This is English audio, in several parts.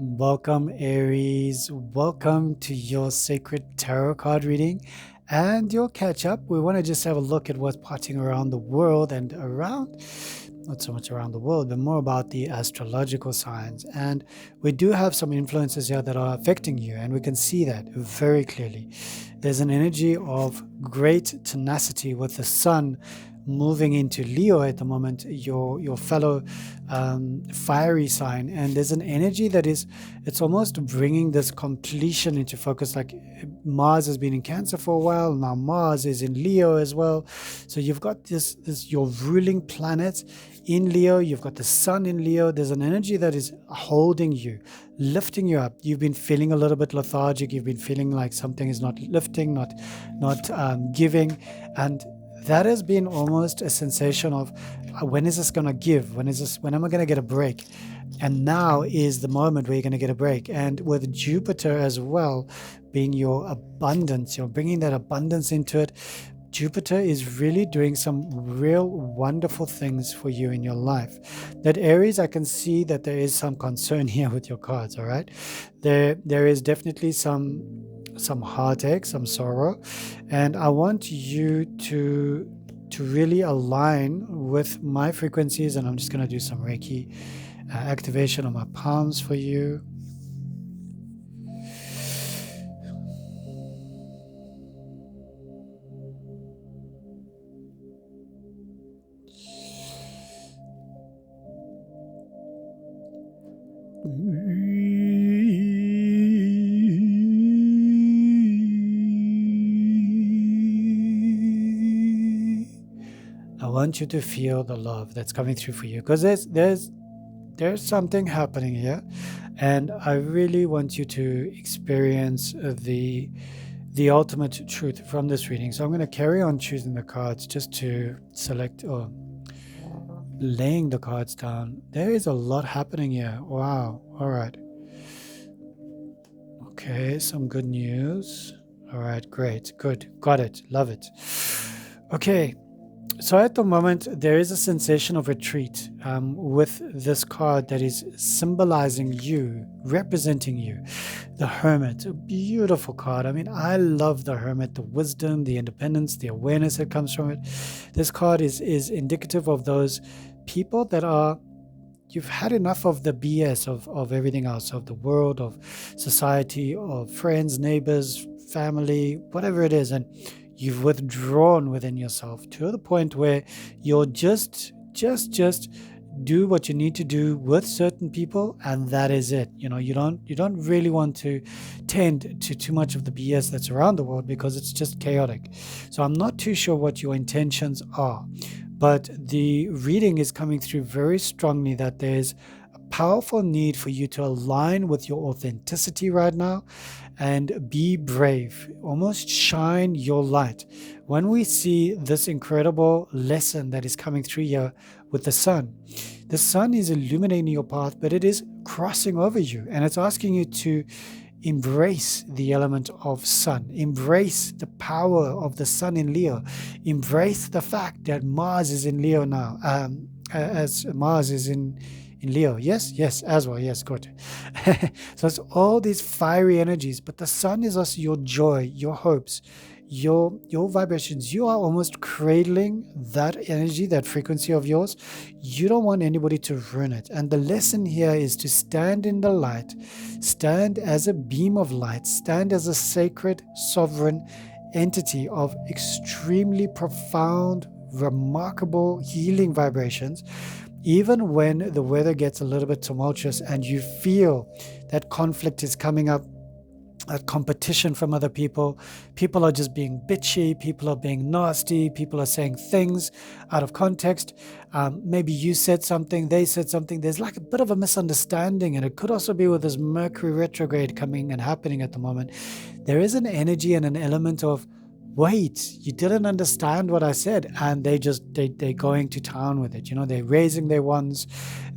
Welcome, Aries. Welcome to your sacred tarot card reading and your catch up. We want to just have a look at what's potting around the world and around, not so much around the world, but more about the astrological signs. And we do have some influences here that are affecting you, and we can see that very clearly. There's an energy of great tenacity with the sun moving into Leo at the moment, your fellow fiery sign, and there's an energy that it's almost bringing this completion into focus. Like Mars has been in Cancer for a while, now Mars is in Leo as well. So you've got this your ruling planet in Leo, you've got the sun in Leo. There's an energy that is holding you, lifting you up. You've been feeling a little bit lethargic, you've been feeling like something is not lifting, not giving, and that has been almost a sensation of when is this going to give? When am I going to get a break? And now is the moment where you're going to get a break. And with Jupiter as well being your abundance, you're bringing that abundance into it. Jupiter is really doing some real wonderful things for you in your life. That Aries, I can see that there is some concern here with your cards, all right? There is definitely some heartache, some sorrow, and I want you to really align with my frequencies. And I'm just going to do some Reiki activation on my palms for you. I want you to feel the love that's coming through for you, because there's something happening here, and I really want you to experience the ultimate truth from this reading. So I'm going to carry on choosing the cards just to select or laying the cards down. There is a lot happening here. Wow. All right. Okay, some good news. All right, great, good, got it, love it. Okay, so at the moment there is a sensation of retreat with this card that is symbolizing you, representing you, the Hermit. A beautiful card. I mean, I love the Hermit, the wisdom, the independence, the awareness that comes from it. This card is indicative of those people that are, you've had enough of the BS of everything else, of the world, of society, of friends, neighbors, family, whatever it is, and you've withdrawn within yourself to the point where you'll just do what you need to do with certain people, and that is it. You don't really want to tend to too much of the BS that's around the world, because it's just chaotic. So I'm not too sure what your intentions are, but the reading is coming through very strongly that there's a powerful need for you to align with your authenticity right now and be brave, almost shine your light. When we see this incredible lesson that is coming through here with the sun is illuminating your path, but it is crossing over you, and it's asking you to embrace the element of sun, embrace the power of the sun in Leo, embrace the fact that Mars is in Leo now, as Mars is in Leo. Yes, as well. Yes, good. So it's all these fiery energies, but the sun is also your joy, your hopes, your vibrations. You are almost cradling that energy, that frequency of yours. You don't want anybody to ruin it. And the lesson here is to stand in the light, stand as a beam of light, stand as a sacred, sovereign entity of extremely profound, remarkable healing vibrations. Even when the weather gets a little bit tumultuous and you feel that conflict is coming up, competition from other people are just being bitchy, people are being nasty, people are saying things out of context. Maybe you said something, they said something. There's like a bit of a misunderstanding, and it could also be with this Mercury retrograde coming and happening at the moment. There is an energy and an element of, wait, you didn't understand what I said, and they're going to town with it. They're raising their wands,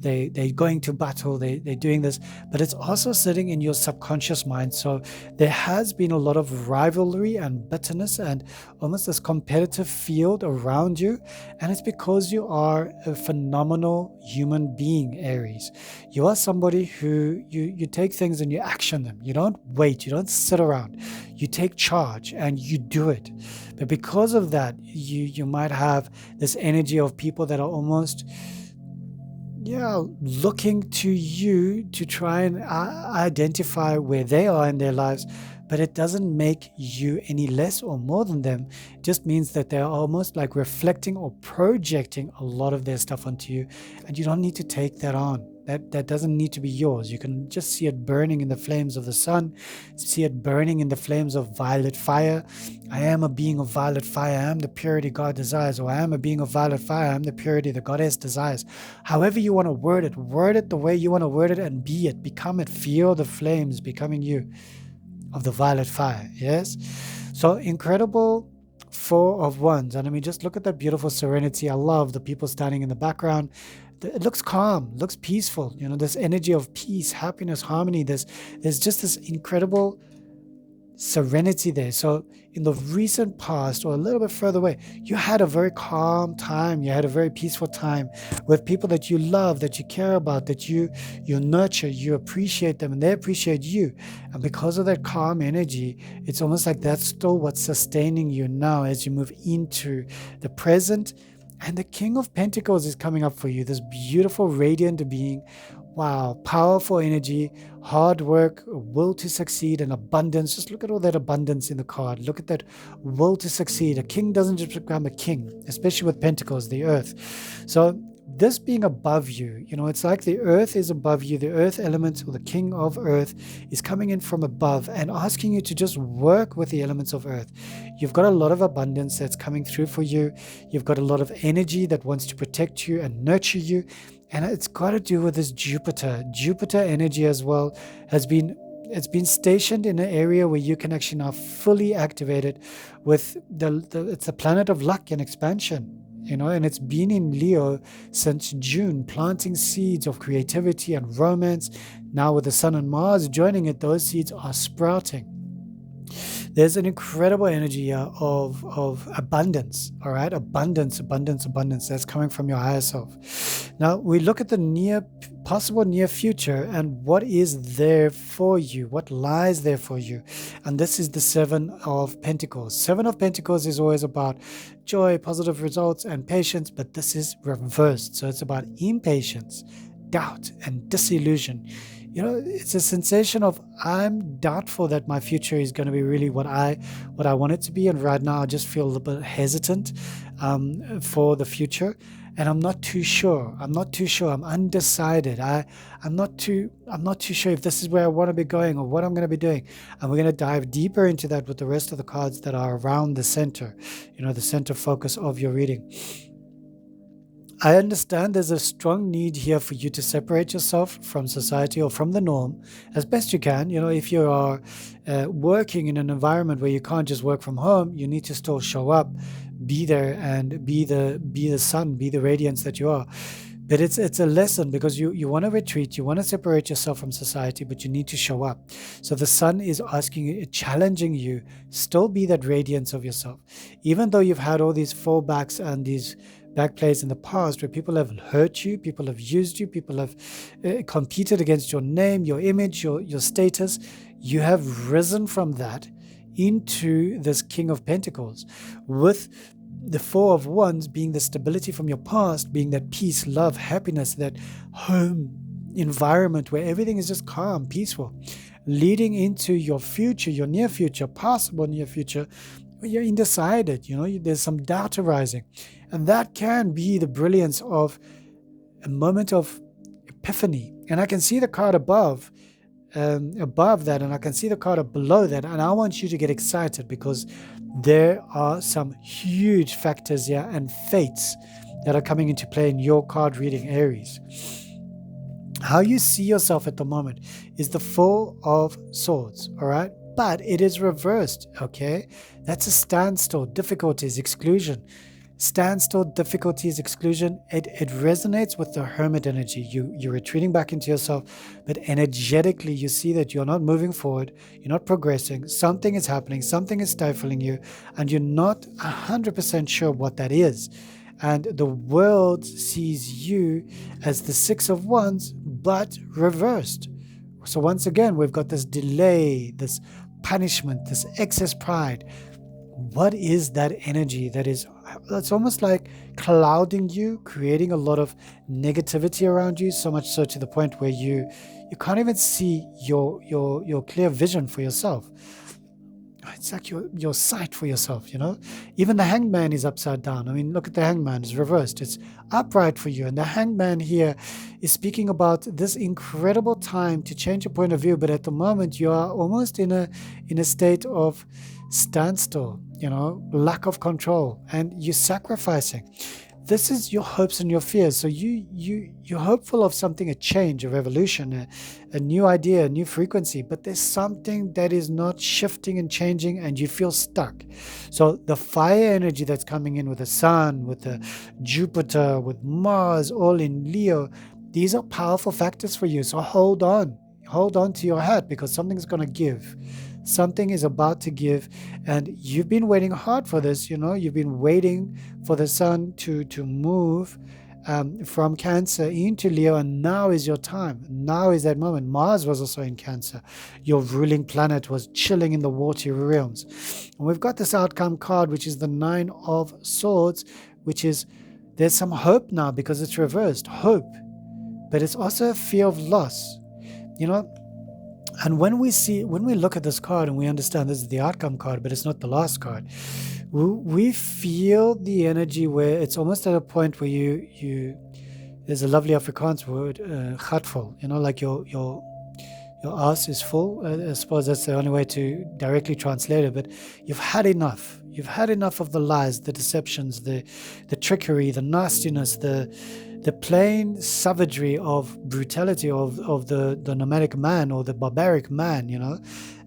they're going to battle, they're doing this, but it's also sitting in your subconscious mind. So there has been a lot of rivalry and bitterness and almost this competitive field around you, and it's because you are a phenomenal human being, Aries. You are somebody who you take things and you action them. You don't wait, you don't sit around, you take charge and you do it. But because of that, you might have this energy of people that are almost looking to you to try and identify where they are in their lives, but it doesn't make you any less or more than them. It just means that they're almost like reflecting or projecting a lot of their stuff onto you, and you don't need to take that on. That doesn't need to be yours. You can just see it burning in the flames of the sun, see it burning in the flames of violet fire. I am a being of violet fire. I am the purity God desires, or I am a being of violet fire. I am the purity the goddess desires. However you want to word it the way you want to word it, and be it, become it, feel the flames becoming you of the violet fire. Yes. So incredible Four of Wands. And I mean, just look at that beautiful serenity. I love the people standing in the background. It looks calm, looks peaceful. This energy of peace, happiness, harmony. There's just this incredible serenity there. So in the recent past, or a little bit further away, you had a very calm time. You had a very peaceful time with people that you love, that you care about, that you nurture, you appreciate them, and they appreciate you. And because of that calm energy, it's almost like that's still what's sustaining you now as you move into the present. And the King of Pentacles is coming up for you, this beautiful, radiant being. Wow, powerful energy, hard work, will to succeed, and abundance. Just look at all that abundance in the card. Look at that will to succeed. A king doesn't just become a king, especially with Pentacles, the earth. So this being above you, it's like the earth is above you. The earth element, or the king of earth, is coming in from above and asking you to just work with the elements of earth. You've got a lot of abundance that's coming through for you. You've got a lot of energy that wants to protect you and nurture you. And it's got to do with this Jupiter. Jupiter energy as well it's been stationed in an area where you can actually now fully activate it with it's the planet of luck and expansion. And it's been in Leo since June, planting seeds of creativity and romance. Now with the Sun and Mars joining it, those seeds are sprouting. There's an incredible energy of abundance, all right? Abundance that's coming from your higher self. Now, we look at the possible near future and what is there for you, what lies there for you. And this is the Seven of Pentacles. Seven of Pentacles is always about joy, positive results, and patience, but this is reversed. So it's about impatience, doubt, and disillusion. It's a sensation of, I'm doubtful that my future is going to be really what I want it to be. And right now I just feel a little bit hesitant for the future. And I'm not too sure. I'm undecided. I'm not too sure if this is where I want to be going or what I'm going to be doing. And we're going to dive deeper into that with the rest of the cards that are around the center, the center focus of your reading. I understand there's a strong need here for you to separate yourself from society or from the norm as best you can. If you are working in an environment where you can't just work from home, you need to still show up, be there, and be the sun, be the radiance that you are. But it's a lesson because you want to retreat, you want to separate yourself from society, but you need to show up. So the sun is asking you, challenging you, still be that radiance of yourself. Even though you've had all these fallbacks and these back plays in the past where people have hurt you, people have used you, people have competed against your name, your image, your status, you have risen from that into this King of Pentacles, with the Four of Wands being the stability from your past, being that peace, love, happiness, that home environment where everything is just calm, peaceful, leading into your future, your near future, possible near future, where you're undecided, there's some doubt arising. And that can be the brilliance of a moment of epiphany. And I can see the card above that, and I can see the card below that. And I want you to get excited because there are some huge factors here and fates that are coming into play in your card reading, Aries. How you see yourself at the moment is the Four of Swords, all right? But it is reversed, okay? That's a standstill, difficulties, exclusion. standstill, difficulties, exclusion. It resonates with the hermit energy. You're retreating back into yourself, but energetically you see that you're not moving forward, you're not progressing, something is happening, something is stifling you, and you're not 100% sure what that is. And the world sees you as the Six of Wands, but reversed. So once again, we've got this delay, this punishment, this excess pride. What is that energy that is, it's almost like clouding you, creating a lot of negativity around you, so much so to the point where you can't even see your clear vision for yourself. It's like your sight for yourself, you know? Even the Hanged Man is upside down. I mean, look at the Hanged Man, it's reversed. It's upright for you. And the Hanged Man here is speaking about this incredible time to change your point of view. But at the moment, you are almost in a state of standstill, you know, lack of control, and you're sacrificing. This is your hopes and your fears. So you're hopeful of something, a change, a revolution, a new idea, a new frequency, but there's something that is not shifting and changing, and you feel stuck. So the fire energy that's coming in with the sun, with the Jupiter, with Mars, all in Leo, these are powerful factors for you. So hold on to your hat, because something's going to give. Something is about to give, and you've been waiting hard for this. You know, you've been waiting for the sun to move from Cancer into Leo, and now is your time. Now is that moment. Mars was also in Cancer. Your ruling planet was chilling in the watery realms. And we've got this outcome card, which is the Nine of Swords, which is, there's some hope now because it's reversed. Hope. But it's also a fear of loss. You know, and when we look at this card and we understand this is the outcome card, but it's not the last card, we feel the energy where it's almost at a point where there's a lovely Afrikaans word, gatvol, you know, like your ass is full. I suppose that's the only way to directly translate it, but you've had enough. You've had enough of the lies, the deceptions, the trickery, the nastiness, the plain savagery of brutality of the nomadic man or the barbaric man, you know.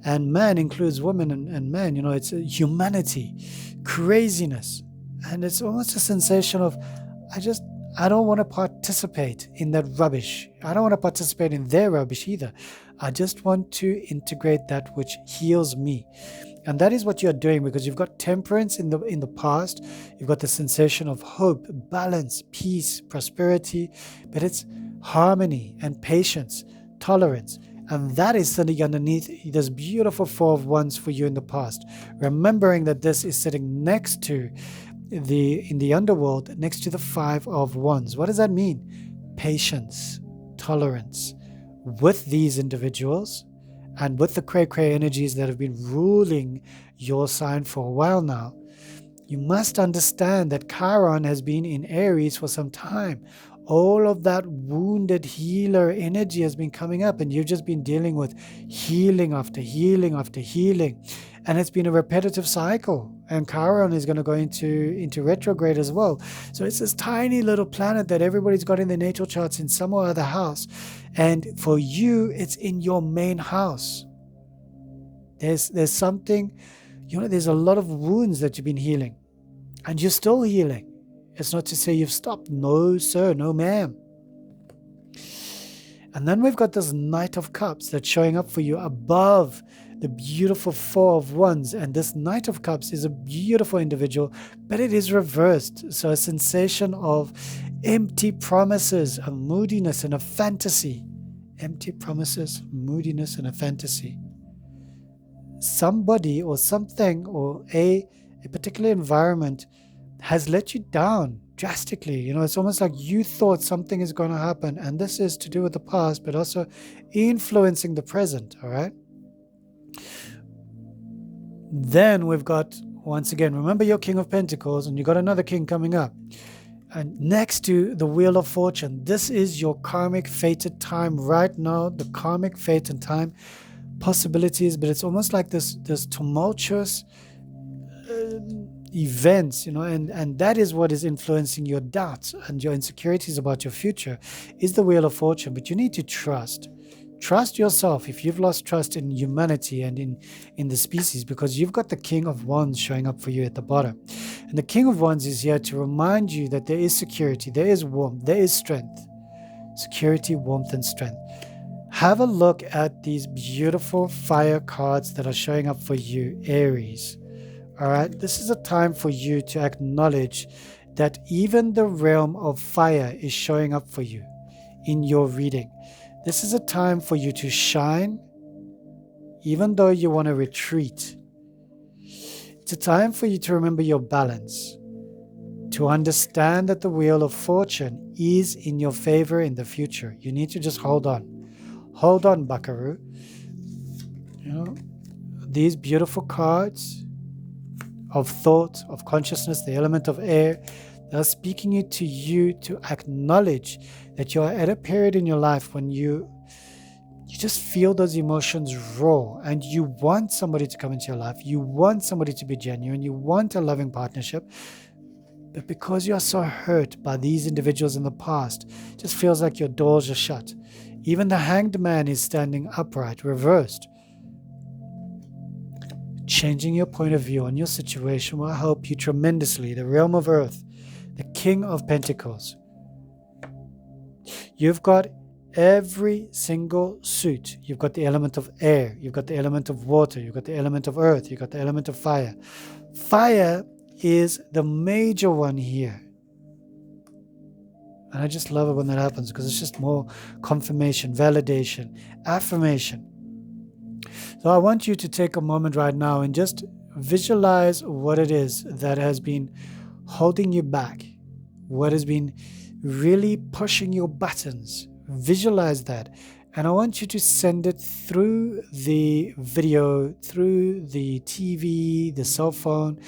And man includes women and men, you know. It's humanity, craziness. And it's almost a sensation of, I don't want to participate in that rubbish. I don't want to participate in their rubbish either. I just want to integrate that which heals me. And that is what you're doing, because you've got temperance in the past. You've got the sensation of hope, balance, peace, prosperity, but it's harmony and patience, tolerance. And that is sitting underneath this beautiful Four of Wands for you in the past. Remembering that this is sitting next to in the underworld, next to the Five of Wands. What does that mean? Patience, tolerance with these individuals, and with the cray-cray energies that have been ruling your sign for a while now. You must understand that Chiron has been in Aries for some time. All of that wounded healer energy has been coming up, and you've just been dealing with healing after healing after healing. And it's been a repetitive cycle. And Chiron is going to go into retrograde as well. So it's this tiny little planet that everybody's got in their natal charts in some or other house. And for you, it's in your main house. There's something, you know, there's a lot of wounds that you've been healing. And you're still healing. It's not to say you've stopped. No, sir. No, ma'am. And then we've got this Knight of Cups that's showing up for you above the beautiful Four of Wands. And this Knight of Cups is a beautiful individual, but it is reversed. So a sensation of empty promises, a moodiness and a fantasy. Empty promises, moodiness and a fantasy. Somebody or something or a particular environment has let you down drastically. You know, it's almost like you thought something is going to happen, and this is to do with the past, but also influencing the present, all right? Then we've got, once again, remember your King of Pentacles, and you got another king coming up. And next to the Wheel of Fortune, this is your karmic fated time right now, the karmic fate and time possibilities, but it's almost like this tumultuous events, you know, and that is what is influencing your doubts and your insecurities about your future is the Wheel of Fortune. But you need to trust yourself if you've lost trust in humanity and in the species, because you've got the King of Wands showing up for you at the bottom. And the King of Wands is here to remind you that there is security, there is warmth, there is strength. Security, warmth, and strength. Have a look at these beautiful fire cards that are showing up for you, Aries. All right, this is a time for you to acknowledge that even the realm of fire is showing up for you in your reading. This is a time for you to shine, even though you want to retreat. It's a time for you to remember your balance, to understand that the wheel of fortune is in your favor in the future. You need to just hold on. Hold on, Buckaroo. You know, these beautiful cards of thought, of consciousness, the element of air, they're speaking it to you to acknowledge that you're at a period in your life when you just feel those emotions raw and you want somebody to come into your life. You want somebody to be genuine. You want a loving partnership. But because you're so hurt by these individuals in the past, it just feels like your doors are shut. Even the Hanged Man is standing upright, reversed. Changing your point of view on your situation will help you tremendously. The realm of earth, the King of Pentacles. You've got every single suit. You've got the element of air. You've got the element of water. You've got the element of earth. You've got the element of fire. Fire is the major one here. And I just love it when that happens because it's just more confirmation, validation, affirmation. So I want you to take a moment right now and just visualize what it is that has been holding you back, what has been really pushing your buttons. Visualize that. And I want you to send it through the video, through the TV, the cell phone,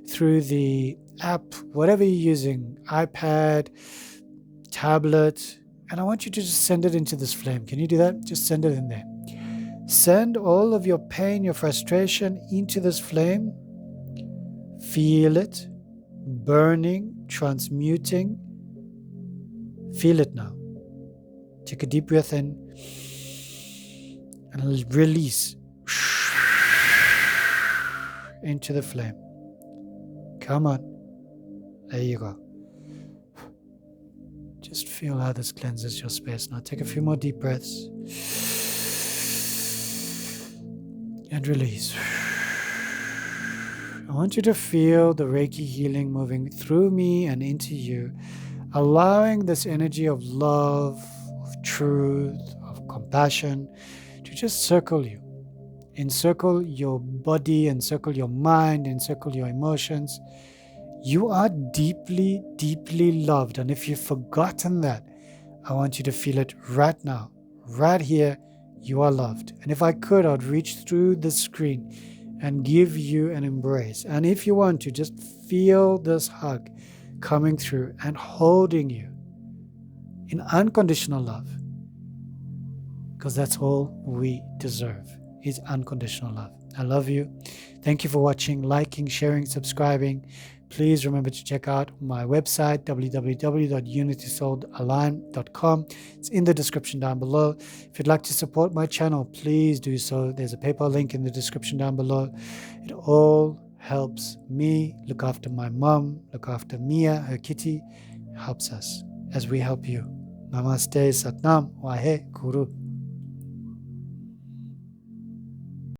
through the app, whatever you're using, iPad, tablet. And I want you to just send it into this flame. Can you do that? Just send it in there. Send all of your pain, your frustration into this flame. Feel it burning, transmuting. Feel it now. Take a deep breath in and release into the flame. Come on. There you go. Just feel how this cleanses your space. Now take a few more deep breaths. And release. I want you to feel the Reiki healing moving through me and into you, allowing this energy of love, of truth, of compassion to just circle you. Encircle your body, encircle your mind, encircle your emotions. You are deeply, deeply loved. And if you've forgotten that, I want you to feel it right now, right here. You are loved. And if I could, I'd reach through the screen and give you an embrace. And if you want to, just feel this hug coming through and holding you in unconditional love. Because that's all we deserve, is unconditional love. I love you. Thank you for watching, liking, sharing, subscribing. Please remember to check out my website, www.unitysouldaligned.com. It's in the description down below. If you'd like to support my channel, please do so. There's a PayPal link in the description down below. It all helps me look after my mom, look after Mia, her kitty. It helps us as we help you. Namaste, Satnam, Wahe, Guru.